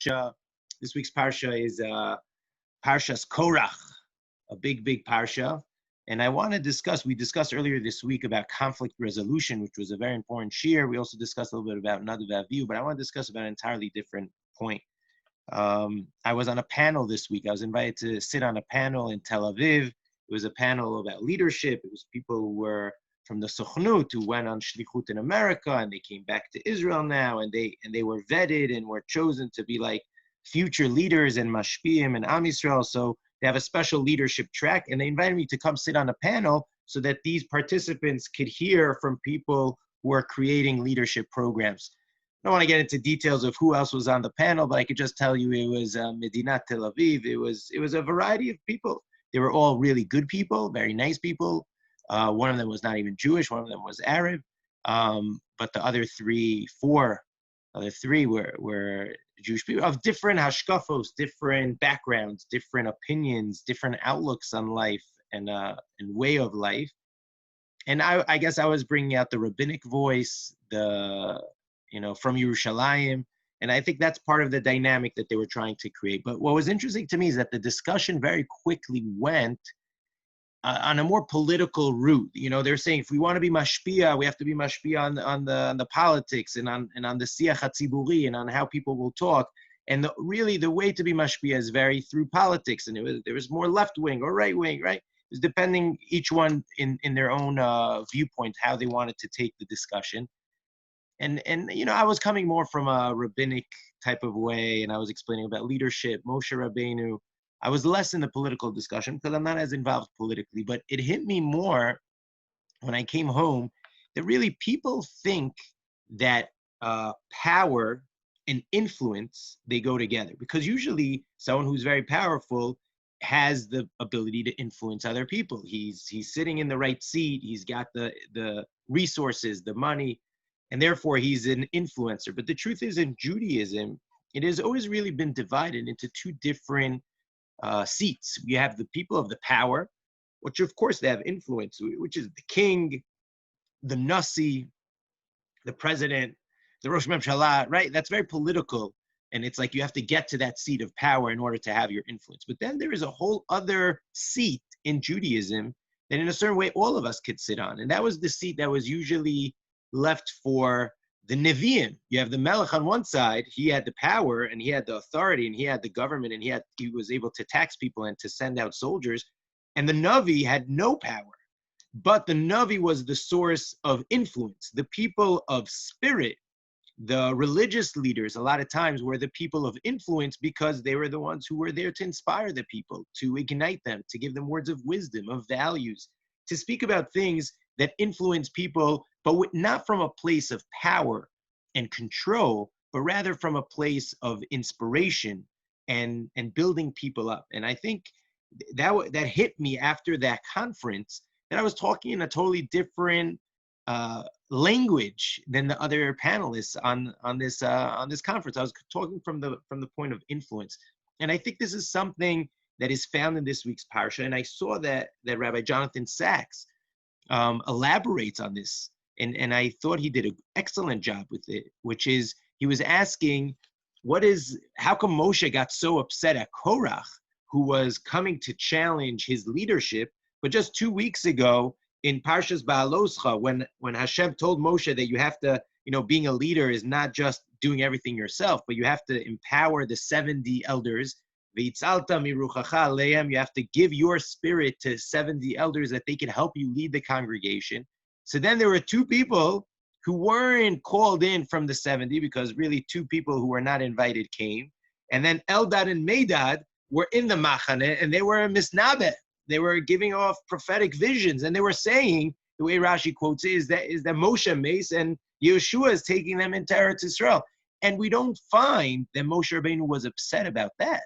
parsha. This week's parsha is Parshas Korach, a big parsha. And I want to discuss, we discussed earlier this week about conflict resolution, which was a very important shir. We also discussed a little bit about Nadav Avihu, but I want to discuss about an entirely different point. I was on a panel this week. I was invited to sit on a panel in Tel Aviv. It was a panel about leadership. It was people who were from the Sochnut who went on shlichut in America, and they came back to Israel now, and they were vetted and were chosen to be like future leaders and mashpiim and Am Yisrael. So they have a special leadership track, and they invited me to come sit on a panel so that these participants could hear from people who are creating leadership programs. I don't want to get into details of who else was on the panel, but I could just tell you it was Medinat Tel Aviv. It was a variety of people. They were all really good people, very nice people. One of them was not even Jewish. One of them was Arab. But the other four were Jewish people of different hashkafos, different backgrounds, different opinions, different outlooks on life and way of life. And I guess I was bringing out the rabbinic voice, from Yerushalayim. And I think that's part of the dynamic that they were trying to create. But what was interesting to me is that the discussion very quickly went on a more political route. They're saying if we want to be mashpia, we have to be mashpia on the politics and on the siach hatziburi and on how people will talk. And really the way to be mashpia is very through politics. And there was more left wing or right wing, right? It was depending each one in their own viewpoint how they wanted to take the discussion. And I was coming more from a rabbinic type of way, and I was explaining about leadership, Moshe Rabbeinu. I was less in the political discussion because I'm not as involved politically, but it hit me more when I came home that really people think that power and influence, they go together, because usually someone who's very powerful has the ability to influence other people. He's sitting in the right seat. He's got the resources, the money, and therefore he's an influencer. But the truth is, in Judaism, it has always really been divided into two different seats. You have the people of the power, which of course they have influence, which is the king, the nasi, the president, the Rosh Hashanah, right? That's very political. And it's like you have to get to that seat of power in order to have your influence. But then there is a whole other seat in Judaism that in a certain way all of us could sit on. And that was the seat that was usually left for the Nevi'im. You have the Melech on one side. He had the power and he had the authority and he had the government and he was able to tax people and to send out soldiers. And the Navi had no power. But the Navi was the source of influence. The people of spirit, the religious leaders, a lot of times were the people of influence because they were the ones who were there to inspire the people, to ignite them, to give them words of wisdom, of values, to speak about things that influence people, but not from a place of power and control, but rather from a place of inspiration and building people up. And I think that hit me after that conference, that I was talking in a totally different language than the other panelists on this conference. I was talking from the point of influence, and I think this is something that is found in this week's parsha. And I saw that Rabbi Jonathan Sachs elaborates on this, and I thought he did an excellent job with it, which is he was asking, how come Moshe got so upset at Korach, who was coming to challenge his leadership? But just 2 weeks ago in Parshas Ba'aloscha, when Hashem told Moshe that you have to, being a leader is not just doing everything yourself, but you have to empower the 70 elders. You have to give your spirit to 70 elders that they can help you lead the congregation. So then there were two people who weren't called in from the 70, because really two people who were not invited came. And then Eldad and Medad were in the Machane, and they were misnabeh. They were giving off prophetic visions, and they were saying, the way Rashi quotes it, is that Moshe Mace and Yeshua is taking them into Eretz Yisrael. And we don't find that Moshe Rabbeinu was upset about that.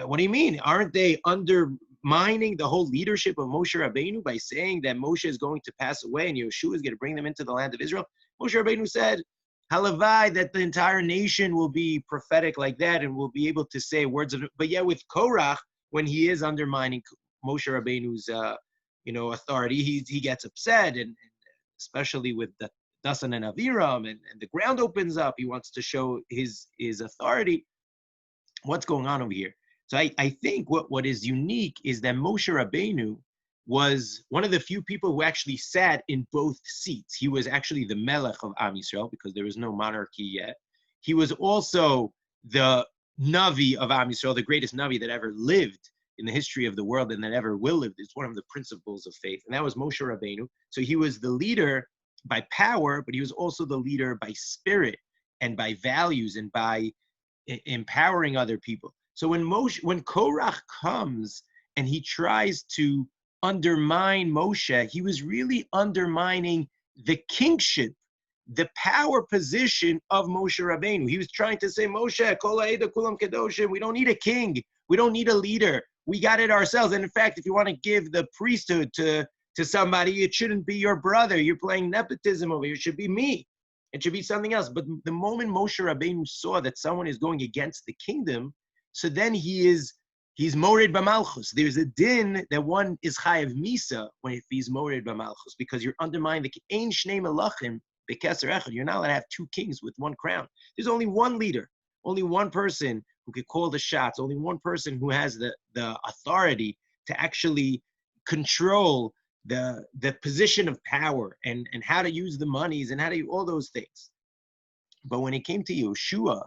What do you mean? Aren't they undermining the whole leadership of Moshe Rabbeinu by saying that Moshe is going to pass away and Yeshua is going to bring them into the land of Israel? Moshe Rabbeinu said, halavai, that the entire nation will be prophetic like that and will be able to say words of, but yet with Korach, when he is undermining Moshe Rabbeinu's, authority, he gets upset, and especially with the Dasan and Aviram, and the ground opens up. He wants to show his authority. what's going on over here? So I think what is unique is that Moshe Rabbeinu was one of the few people who actually sat in both seats. He was actually the Melech of Am Yisrael because there was no monarchy yet. He was also the Navi of Am Yisrael, the greatest Navi that ever lived in the history of the world and that ever will live. It's one of the principles of faith. And that was Moshe Rabbeinu. So he was the leader by power, but he was also the leader by spirit and by values and by empowering other people. So when Korach comes and he tries to undermine Moshe, he was really undermining the kingship, the power position of Moshe Rabbeinu. He was trying to say, Moshe, Kol ha'eda kulam kedoshim, we don't need a king, we don't need a leader, we got it ourselves. And in fact, if you want to give the priesthood to somebody, it shouldn't be your brother. You're playing nepotism over here. It should be me. It should be something else. But the moment Moshe Rabbeinu saw that someone is going against the kingdom, so then he's mored b'malchus. There's a din that one is chayav misa when if he's mored b'malchus, because you're undermining the ein shnei melachim b'keser echad. You're not allowed to have two kings with one crown. There's only one leader, only one person who could call the shots, only one person who has the authority to actually control the position of power and how to use the monies and how to do all those things. But when it came to Yeshua,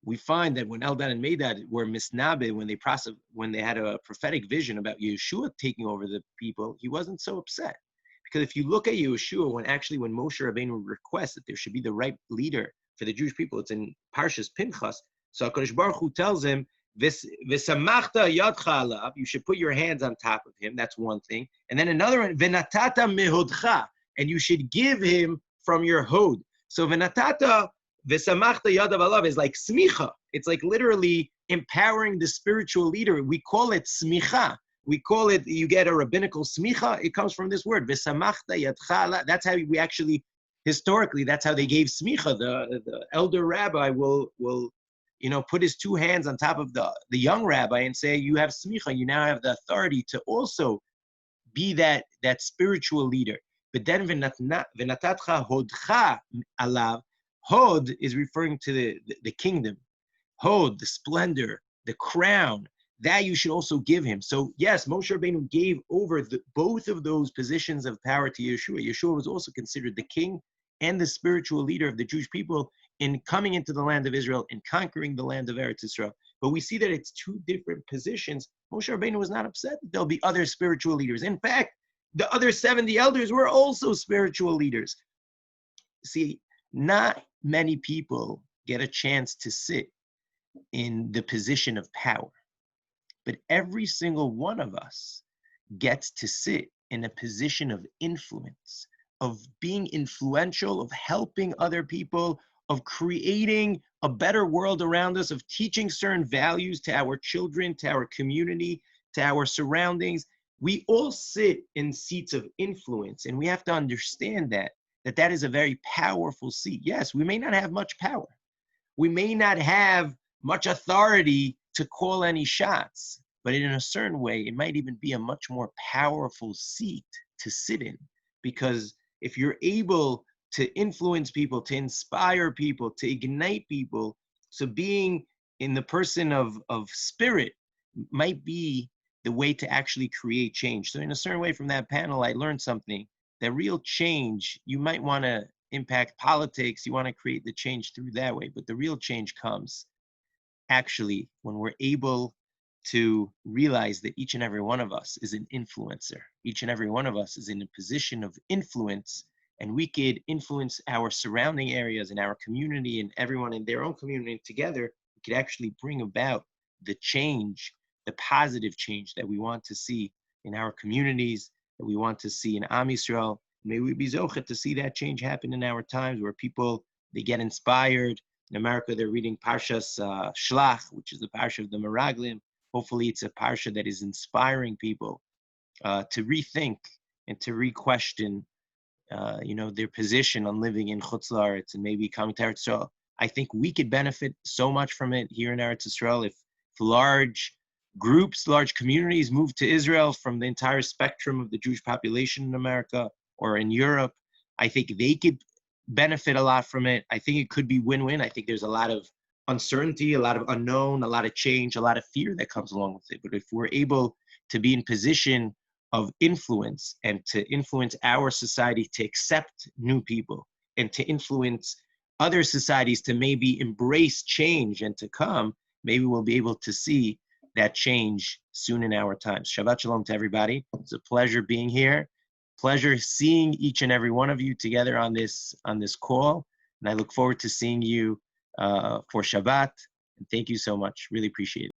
we find that when Eldad and Medad were misnabe, when they had a prophetic vision about Yeshua taking over the people, he wasn't so upset. Because if you look at Yeshua, when Moshe Rabbeinu requests that there should be the right leader for the Jewish people, it's in Parshas Pinchas. So HaKadosh Baruch Hu tells him, V'samachta yadcha alav, you should put your hands on top of him. That's one thing. And then another one, v'natata mehodcha, and you should give him from your hod. So v'natata v'samachta yadav alav is like smicha. It's like literally empowering the spiritual leader. We call it smicha. We call it, you get a rabbinical smicha. It comes from this word, v'samachta yadcha. That's how we actually, historically, that's how they gave smicha. The elder rabbi will put his two hands on top of the young rabbi and say, you have smicha, you now have the authority to also be that spiritual leader. But then v'natatcha hodcha alav, hod is referring to the kingdom. Hod, the splendor, the crown, that you should also give him. So yes, Moshe Rabbeinu gave over both of those positions of power to Yeshua. Yeshua was also considered the king and the spiritual leader of the Jewish people in coming into the land of Israel and conquering the land of Eretz Israel. But we see that it's two different positions. Moshe Rabbeinu was not upset that there'll be other spiritual leaders. In fact, the other 70 elders were also spiritual leaders. See, not many people get a chance to sit in the position of power, but every single one of us gets to sit in a position of influence, of being influential, of helping other people, of creating a better world around us, of teaching certain values to our children, to our community, to our surroundings. We all sit in seats of influence, and we have to understand that is a very powerful seat. Yes, we may not have much power. We may not have much authority to call any shots, but in a certain way, it might even be a much more powerful seat to sit in, because if you're able to influence people, to inspire people, to ignite people, so being in the person of spirit might be the way to actually create change. So in a certain way from that panel, I learned something, that real change, you might want to impact politics, you want to create the change through that way, but the real change comes actually when we're able to realize that each and every one of us is an influencer. Each and every one of us is in a position of influence, and we could influence our surrounding areas and our community and everyone in their own community together. We could actually bring about the change, the positive change that we want to see in our communities, that we want to see in Am Yisrael. May we be zochet to see that change happen in our times, where people, they get inspired. In America, they're reading Parshas Shlach, which is the Parsha of the Meraglim. Hopefully it's a Parsha that is inspiring people to rethink and to re-question their position on living in Chutz La'aretz and maybe coming to Eretz Yisrael. I think we could benefit so much from it here in Eretz Yisrael if large groups, large communities move to Israel from the entire spectrum of the Jewish population in America or in Europe. I think they could benefit a lot from it. I think it could be win-win. I think there's a lot of uncertainty, a lot of unknown, a lot of change, a lot of fear that comes along with it. But if we're able to be in position of influence and to influence our society to accept new people and to influence other societies to maybe embrace change and to come, maybe we'll be able to see that change soon in our times. Shabbat shalom to everybody. It's a pleasure being here. Pleasure seeing each and every one of you together on this call. And I look forward to seeing you for Shabbat. And thank you so much. Really appreciate it.